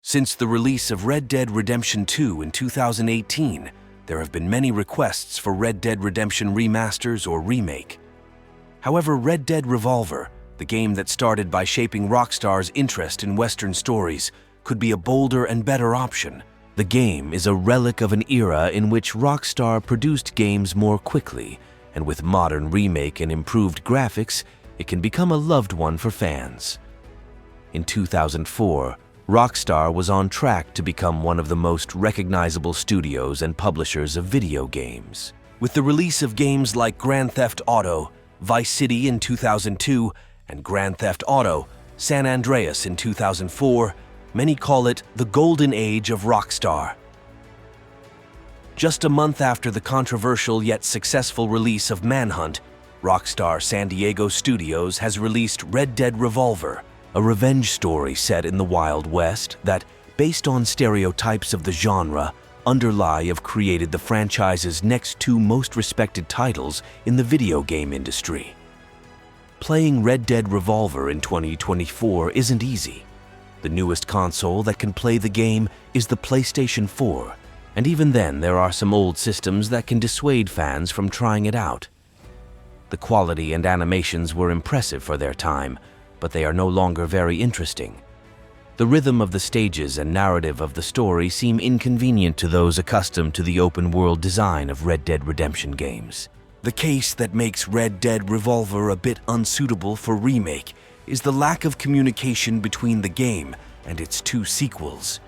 Since the release of Red Dead Redemption 2 in 2018, there have been many requests for Red Dead Redemption remasters or remake. However, Red Dead Revolver, the game that started by shaping Rockstar's interest in Western stories, could be a bolder and better option. The game is a relic of an era in which Rockstar produced games more quickly, and with modern remake and improved graphics, it can become a loved one for fans. In 2004, Rockstar was on track to become one of the most recognizable studios and publishers of video games. With the release of games like Grand Theft Auto, Vice City in 2002, and Grand Theft Auto, San Andreas in 2004, many call it the golden age of Rockstar. Just a month after the controversial yet successful release of Manhunt, Rockstar San Diego Studios has released Red Dead Revolver, a revenge story set in the Wild West that, based on stereotypes of the genre, have created the franchise's next two most respected titles in the video game industry. Playing Red Dead Revolver in 2024 isn't easy. The newest console that can play the game is the PlayStation 4, and even then there are some old systems that can dissuade fans from trying it out. The quality and animations were impressive for their time, but they are no longer very interesting. The rhythm of the stages and narrative of the story seem inconvenient to those accustomed to the open-world design of Red Dead Redemption games. The case that makes Red Dead Revolver a bit unsuitable for remake is the lack of communication between the game and its two sequels.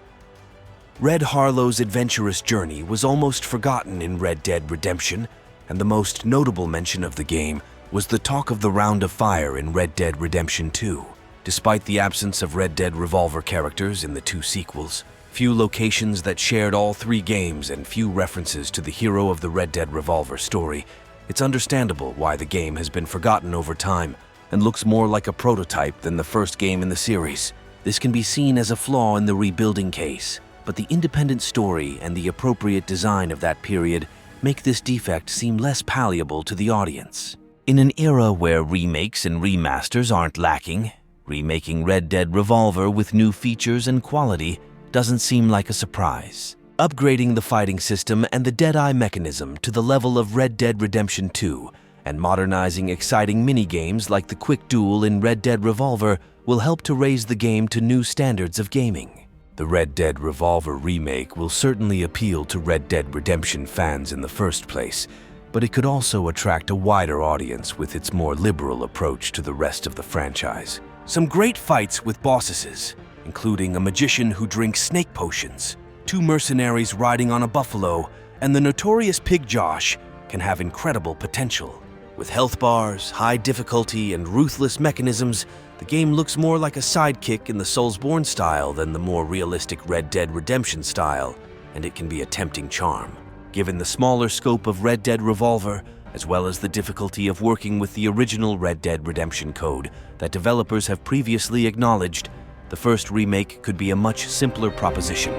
Red Harlow's adventurous journey was almost forgotten in Red Dead Redemption, and the most notable mention of the game was the talk of the Round of Fire in Red Dead Redemption 2. Despite the absence of Red Dead Revolver characters in the two sequels, few locations that shared all three games, and few references to the hero of the Red Dead Revolver story, it's understandable why the game has been forgotten over time and looks more like a prototype than the first game in the series. This can be seen as a flaw in the rebuilding case, but the independent story and the appropriate design of that period make this defect seem less palatable to the audience. In an era where remakes and remasters aren't lacking, remaking Red Dead Revolver with new features and quality doesn't seem like a surprise. Upgrading the fighting system and the Deadeye mechanism to the level of Red Dead Redemption 2 and modernizing exciting mini-games like the Quick Duel in Red Dead Revolver will help to raise the game to new standards of gaming. The Red Dead Revolver remake will certainly appeal to Red Dead Redemption fans in the first place, but it could also attract a wider audience with its more liberal approach to the rest of the franchise. Some great fights with bosses, including a magician who drinks snake potions, two mercenaries riding on a buffalo, and the notorious Pig Josh, can have incredible potential. With health bars, high difficulty, and ruthless mechanisms, the game looks more like a sidekick in the Soulsborne style than the more realistic Red Dead Redemption style, and it can be a tempting charm. Given the smaller scope of Red Dead Revolver, as well as the difficulty of working with the original Red Dead Redemption code that developers have previously acknowledged, the first remake could be a much simpler proposition.